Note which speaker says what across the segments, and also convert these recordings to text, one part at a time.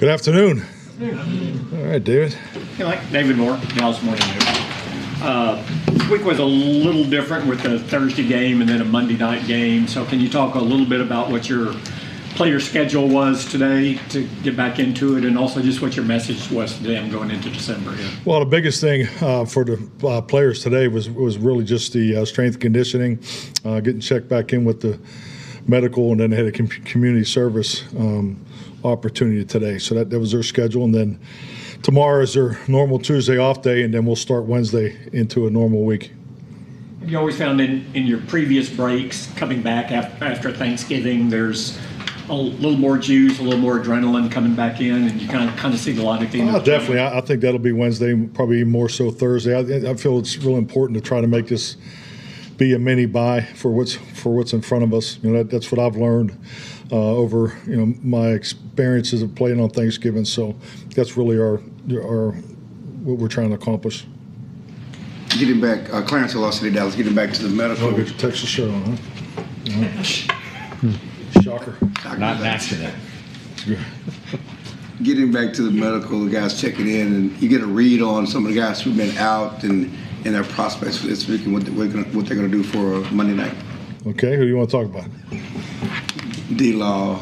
Speaker 1: Good afternoon. All right, David.
Speaker 2: Hey, Mike. David Moore, Dallas Morning News. This week was a little different with the Thursday game and then a Monday night game. So can you talk a little bit about what your player schedule was today to get back into it, and also just what your message was to them going into December? Yeah.
Speaker 1: Well, the biggest thing for the players today was really just the strength and conditioning, getting checked back in with the medical, and then they had a community service opportunity today. So that was their schedule, and then tomorrow is their normal Tuesday off day, and then we'll start Wednesday into a normal week.
Speaker 2: Have you always found in your previous breaks, coming back after Thanksgiving, there's a little more juice, a little more adrenaline coming back in, and you kind of see the light at the end of the
Speaker 1: definitely. I think that'll be Wednesday, probably more so Thursday. I feel it's real important to try to make this be a mini bye for what's in front of us. That's what I've learned over my experiences of playing on Thanksgiving. So that's really our what we're trying to accomplish.
Speaker 3: Getting back, Clarence lost today, Dallas. Getting back to the medical.
Speaker 1: Oh, get your Texas shirt on, huh? Shocker.
Speaker 4: Not an accident.
Speaker 3: Getting back to the medical, the guys checking in, and you get a read on some of the guys who've been out and their prospects for this week and what they're going to do for Monday night.
Speaker 1: Okay, who do you want to talk about?
Speaker 3: D-Law,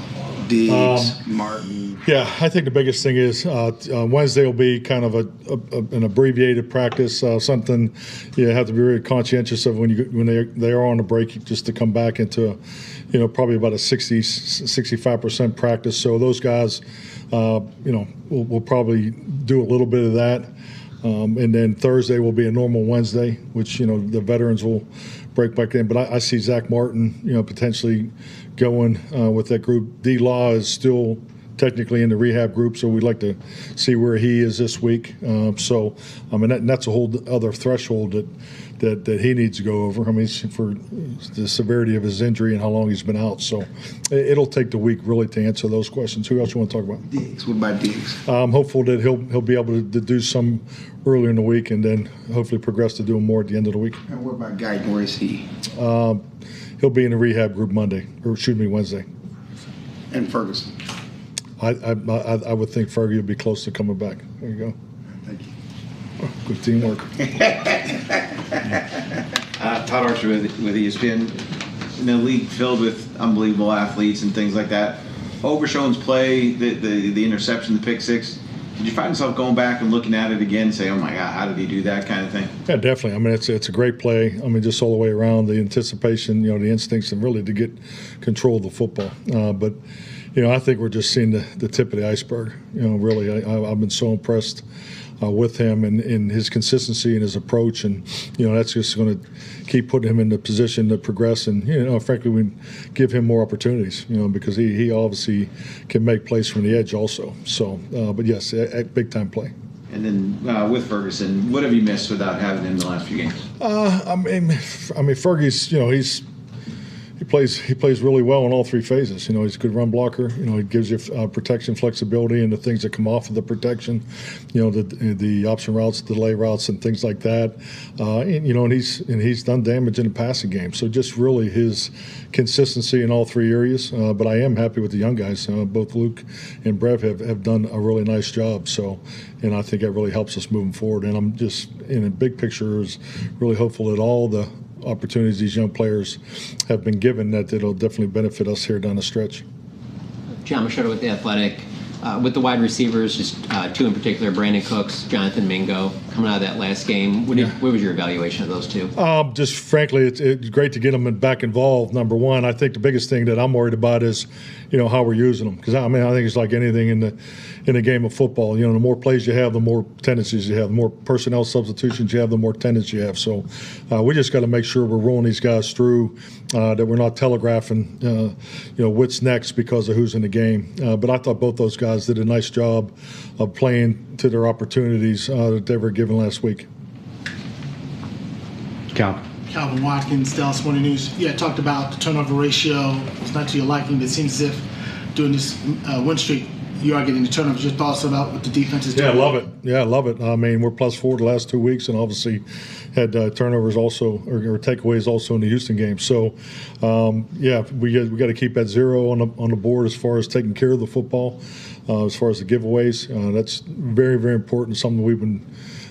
Speaker 3: Diggs, Martin.
Speaker 1: Yeah, I think the biggest thing is Wednesday will be kind of an abbreviated practice, something you have to be really conscientious of when they are on a break, just to come back into probably about a 65% practice. So those guys, we'll probably do a little bit of that. And then Thursday will be a normal Wednesday, which, the veterans will break back in. But I see Zach Martin, potentially going with that group. D-Law is still technically in the rehab group, so we'd like to see where he is this week. That's a whole other threshold that he needs to go over. For the severity of his injury and how long he's been out. So it'll take the week really to answer those questions. Who else you want to talk about?
Speaker 3: Diggs. What about Diggs?
Speaker 1: I'm hopeful that he'll be able to do some earlier in the week, and then hopefully progress to doing more at the end of the week.
Speaker 3: And what about Guyton? Where is he?
Speaker 1: He'll be in the rehab group Wednesday.
Speaker 3: And Ferguson.
Speaker 1: I would think Fergie would be close to coming back. There you go.
Speaker 3: Thank you.
Speaker 1: Oh, good teamwork.
Speaker 4: Todd Archer with ESPN. In a league filled with unbelievable athletes and things like that, Overshown's play, the interception, the pick six, did you find yourself going back and looking at it again and say, oh my God, how did he do that kind of thing?
Speaker 1: Yeah, definitely. It's a great play. Just all the way around, the anticipation, the instincts, and really to get control of the football. But I think we're just seeing the tip of the iceberg. Really, I've been so impressed with him and his consistency and his approach, and that's just going to keep putting him in the position to progress. And frankly, we give him more opportunities. Because he obviously can make plays from the edge also. So, but yes, a big time play.
Speaker 4: And then with Ferguson, what have you missed without having him in the last few games?
Speaker 1: Fergie's He plays really well in all three phases. He's a good run blocker. He gives you protection, flexibility, and the things that come off of the protection. The option routes, delay routes, and things like that. And he's done damage in the passing game. So just really his consistency in all three areas. But I am happy with the young guys. Both Luke and Brev have done a really nice job. So, and I think that really helps us moving forward. And I'm just, in a big picture, is really hopeful that all the opportunities these young players have been given, that it'll definitely benefit us here down the stretch.
Speaker 5: John Machado with The Athletic. With the wide receivers, just two in particular, Brandon Cooks, Jonathan Mingo, coming out of that last game, what was your evaluation of those two? Just
Speaker 1: frankly, it's great to get them back involved, number one. I think the biggest thing that I'm worried about is, how we're using them. Because, I think it's like anything in the game of football. The more plays you have, the more tendencies you have. The more personnel substitutions you have, the more tendencies you have. So we just got to make sure we're rolling these guys through, that we're not telegraphing, what's next because of who's in the game. But I thought both those guys did a nice job of playing to their opportunities that they were given last week.
Speaker 6: Calvin Watkins, Dallas Morning News. Yeah, talked about the turnover ratio. It's not to your liking, but it seems as if during this win streak, you are getting the turnovers. Your thoughts about what the defense is doing?
Speaker 1: Yeah, I love it. Yeah, I love it. I mean, we're +4 the last 2 weeks, and obviously had turnovers also or takeaways also in the Houston game. So, yeah, we got to keep that 0 on the board as far as taking care of the football, as far as the giveaways. That's very, very important. Something we've been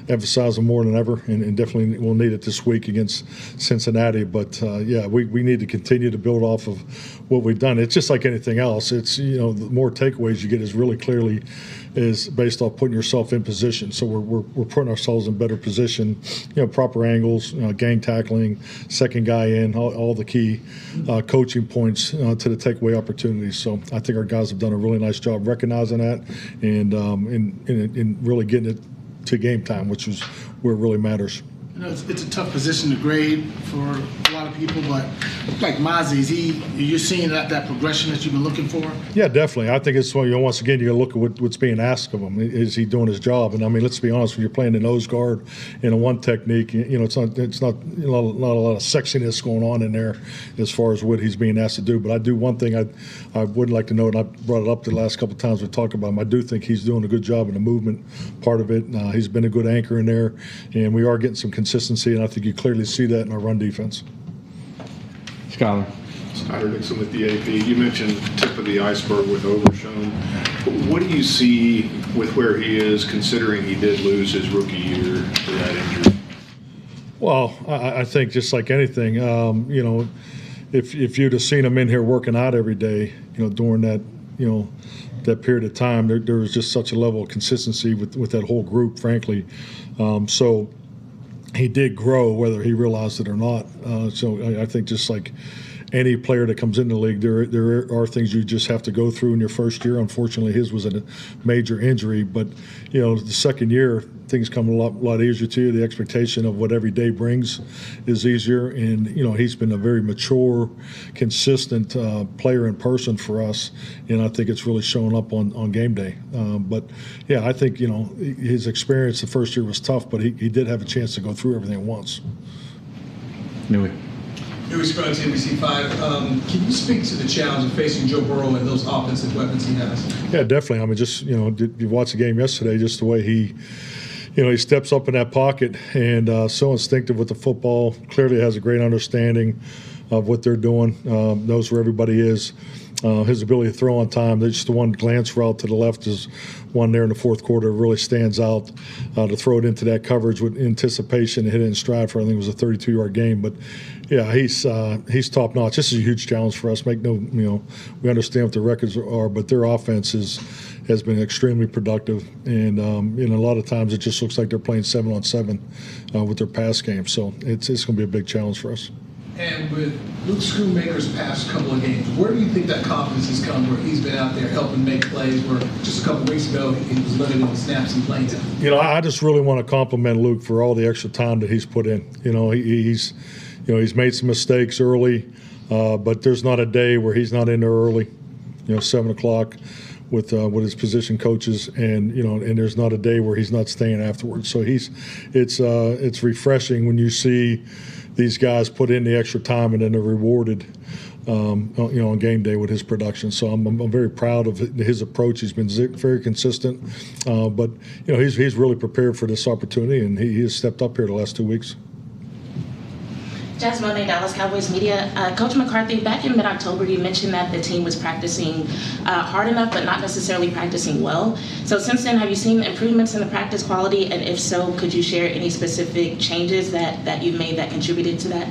Speaker 1: emphasizing more than ever, and definitely we'll need it this week against Cincinnati. But yeah, we need to continue to build off of what we've done. It's just like anything else. It's, you know, the more takeaways you get is really clearly is based off putting yourself in position. So we're putting ourselves in better position, you know, proper angles, gang tackling, second guy in, all the key coaching points to the takeaway opportunities. So I think our guys have done a really nice job recognizing that and in really getting it to game time, which is where it really matters.
Speaker 6: You know, it's a tough position to grade for a lot of people, but like Mozzie, you're seeing that progression that you've been looking for? Yeah,
Speaker 1: definitely. I think it's, you know, once again, you got to look at what's being asked of him. Is he doing his job? And I mean, let's be honest, when you're playing the nose guard in a one technique, you know, it's not a lot of sexiness going on in there as far as what he's being asked to do. But I do one thing I would like to know, and I brought it up the last couple of times we talked about him. I do think he's doing a good job in the movement part of it. He's been a good anchor in there, and we are getting some consistency, and I think you clearly see that in our run defense.
Speaker 7: Scholar.
Speaker 8: Snyder Nixon with the AP. You mentioned tip of the iceberg with Overshown. What do you see with where he is, considering he did lose his rookie year for that injury?
Speaker 1: Well, I think just like anything, you know, if you'd have seen him in here working out every day, you know, during that, you know, that period of time, there was just such a level of consistency with that whole group, frankly. So he did grow, whether he realized it or not. So I think just like any player that comes in the league, there are things you just have to go through in your first year. Unfortunately, his was a major injury, but you know, the second year things come a lot easier to you. The expectation of what every day brings is easier, and you know, he's been a very mature, consistent player in person for us, and I think it's really showing up on game day. But yeah, I think, you know, his experience the first year was tough, but he did have a chance to go through everything at once.
Speaker 7: Newey.
Speaker 9: Newey Scruggs, NBC5. Can you speak to the challenge of facing Joe Burrow and those offensive weapons he has?
Speaker 1: Yeah, definitely. I mean, just, you know, you watch the game yesterday, just the way he steps up in that pocket and so instinctive with the football, clearly has a great understanding of what they're doing, knows where everybody is. His ability to throw on time, just the one glance route to the left is one there in the fourth quarter really stands out. To throw it into that coverage with anticipation and hit it in stride for, I think it was a 32-yard game. But yeah, he's top notch. This is a huge challenge for us. We understand what the records are, but their offense has been extremely productive, and a lot of times it just looks like they're playing 7-on-7 with their pass game. So it's going to be a big challenge for us.
Speaker 9: And with Luke Schoonmaker's past couple of games, where do you think that confidence has come, where he's been out there helping make plays, where just a couple of weeks ago he was limited on snaps and playing time? You know,
Speaker 1: I just really want to compliment Luke for all the extra time that he's put in. You know, he's made some mistakes early, but there's not a day where he's not in there early, 7 o'clock with his position coaches, and there's not a day where he's not staying afterwards. So it's refreshing when you see these guys put in the extra time and then they're rewarded, on game day with his production. So I'm very proud of his approach. He's been very consistent, but he's really prepared for this opportunity, and he has stepped up here the last 2 weeks.
Speaker 10: Jasmine, Dallas Cowboys media. Coach McCarthy, back in mid-October, you mentioned that the team was practicing hard enough, but not necessarily practicing well. So since then, have you seen improvements in the practice quality? And if so, could you share any specific changes that you've made that contributed to that?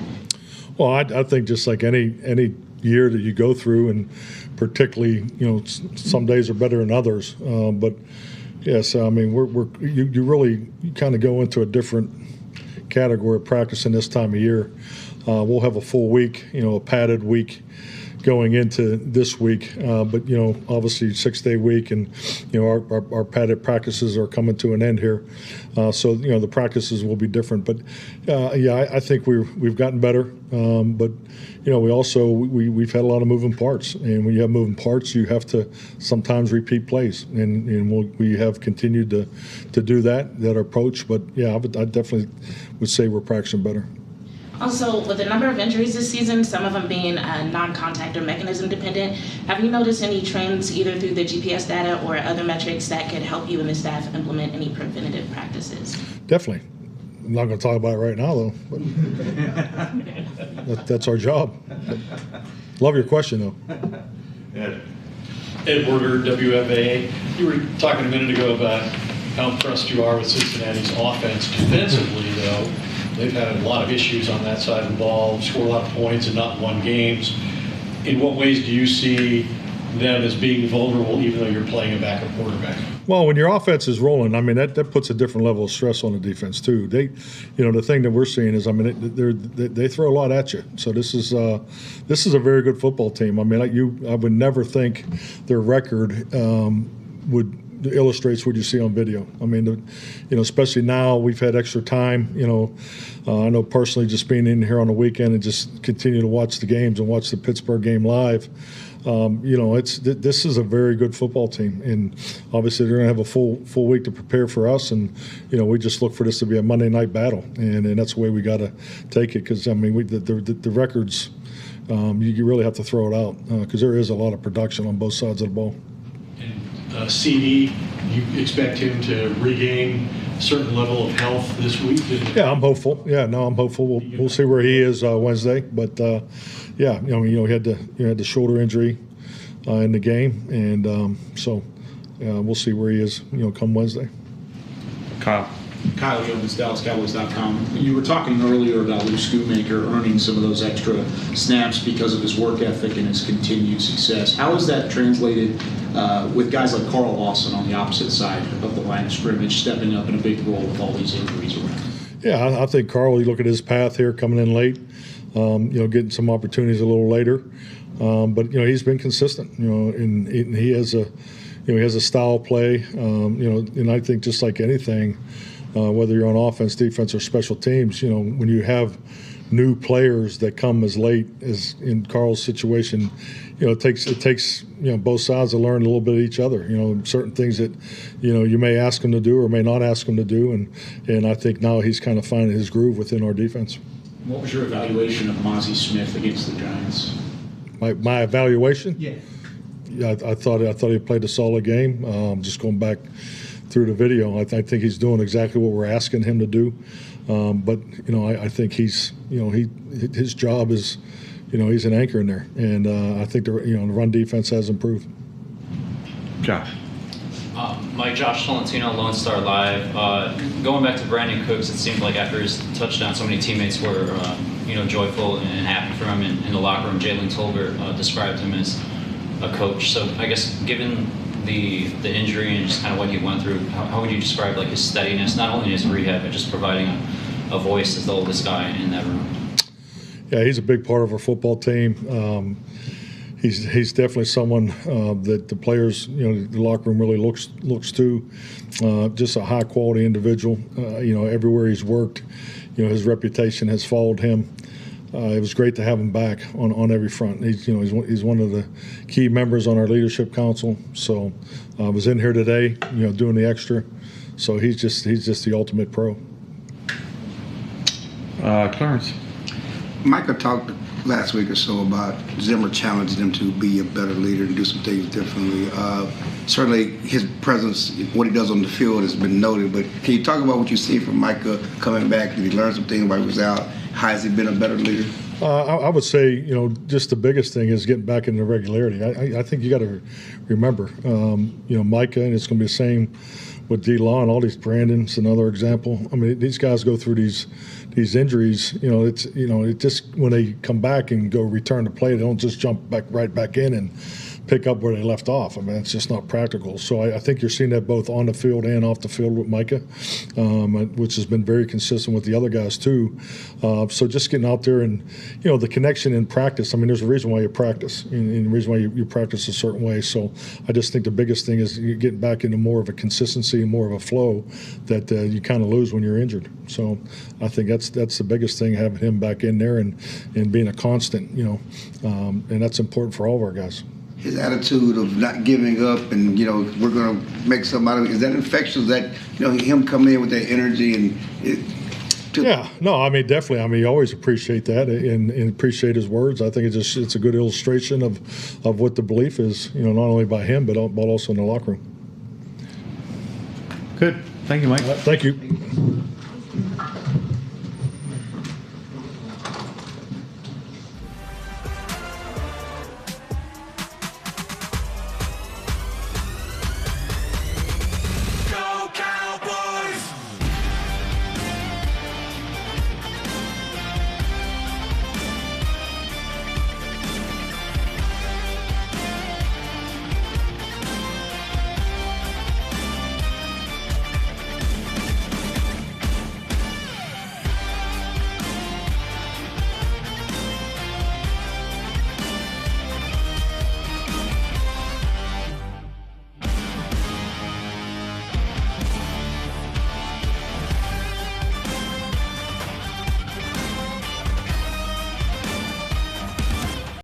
Speaker 1: Well, I think just like any year that you go through, and particularly, some days are better than others. But yes, I mean, you really kind of go into a different category of practicing this time of year. We'll have a full week, a padded week going into this week, but obviously 6-day week, and our padded practices are coming to an end here, so the practices will be different. But I think we've gotten better, but we've had a lot of moving parts, and when you have moving parts, you have to sometimes repeat plays, and we have continued to do that approach. But yeah, I definitely would say we're practicing better.
Speaker 10: Also, with a number of injuries this season, some of them being non-contact or mechanism dependent, have you noticed any trends either through the GPS data or other metrics that could help you and the staff implement any preventative practices?
Speaker 1: Definitely. I'm not going to talk about it right now, though. But that's our job. Love your question, though.
Speaker 11: Ed Werder, WFAA. You were talking a minute ago about how impressed you are with Cincinnati's offense. Defensively, though, they've had a lot of issues on that side of the ball, scored a lot of points and not won games. In what ways do you see them as being vulnerable, even though you're playing a backup quarterback?
Speaker 1: Well, when your offense is rolling, I mean, that puts a different level of stress on the defense too. They, the thing that we're seeing is, I mean, they throw a lot at you. So this is a very good football team. I mean, I would never think their record would illustrates what you see on video. I mean, especially now we've had extra time. I know personally, just being in here on the weekend and just continue to watch the games and watch the Pittsburgh game live. This is a very good football team, and obviously they're going to have a full week to prepare for us. And we just look for this to be a Monday night battle, and that's the way we got to take it. Because I mean, the records, you really have to throw it out because there is a lot of production on both sides of the ball.
Speaker 11: And CD, you expect him to regain a certain level of health this week?
Speaker 1: Yeah, I'm hopeful. Yeah, no, I'm hopeful. We'll see where he is Wednesday, but. Yeah, he had the shoulder injury in the game, and so we'll see where he is, come Wednesday.
Speaker 7: Kyle
Speaker 12: Jones, DallasCowboys.com. You were talking earlier about Luke Schoonmaker earning some of those extra snaps because of his work ethic and his continued success. How is that translated with guys like Carl Lawson on the opposite side of the line of scrimmage, stepping up in a big role with all these injuries around?
Speaker 1: Yeah, I think Carl, you look at his path here coming in late, getting some opportunities a little later. But he's been consistent, and he has a style play, and I think just like anything, whether you're on offense, defense, or special teams, when you have new players that come as late as in Carl's situation, it takes both sides to learn a little bit of each other. Certain things that you may ask him to do or may not ask him to do, and I think now he's kind of finding his groove within our defense.
Speaker 12: What was your evaluation of Mozzie Smith against the Giants?
Speaker 1: My evaluation?
Speaker 12: Yeah.
Speaker 1: I thought he played a solid game. Just going back through the video, I think he's doing exactly what we're asking him to do. But I think his job is, he's an anchor in there, and I think the run defense has improved.
Speaker 7: Josh.
Speaker 13: Josh Tolentino, Lone Star Live. Going back to Brandon Cooks, it seemed like after his touchdown, so many teammates were, joyful and happy for him in the locker room. Jalen Tolbert described him as a coach. So I guess given the injury and just kind of what he went through, how would you describe his steadiness, not only in his rehab, but just providing a voice as the oldest guy in that room?
Speaker 1: Yeah, he's a big part of our football team. He's definitely someone that the players, the locker room really looks to. Just a high quality individual. Everywhere he's worked, his reputation has followed him. It was great to have him back on every front. He's one of the key members on our leadership council. So I was in here today, doing the extra. So he's just the ultimate pro.
Speaker 7: Clarence.
Speaker 3: Micah talked last week or so about Zimmer challenging him to be a better leader and do some things differently. Certainly his presence, what he does on the field has been noted, but can you talk about what you see from Micah coming back? Did he learn some things while he was out? How has he been a better leader?
Speaker 1: I would say, just the biggest thing is getting back into regularity. I think you got to remember, Micah, and it's going to be the same with D-Law and all these. Brandon's another example. I mean, these guys go through these injuries. It just when they come back and go return to play, they don't just jump right back in and pick up where they left off. I mean, it's just not practical. So I think you're seeing that both on the field and off the field with Micah, which has been very consistent with the other guys too. So just getting out there and, the connection in practice. I mean, there's a reason why you practice and the reason why you practice a certain way. So I just think the biggest thing is you getting back into more of a consistency and more of a flow that you kind of lose when you're injured. So I think that's the biggest thing, having him back in there and being a constant, and that's important for all of our guys.
Speaker 3: His attitude of not giving up and, we're going to make something out of it. Is that infectious, that, him coming in with that energy? And
Speaker 1: Yeah, no, I mean, definitely. I mean, you always appreciate that and appreciate his words. I think it's a good illustration of what the belief is, you know, not only by him, but also in the locker room.
Speaker 7: Good. Thank you, Mike.
Speaker 1: Thank you.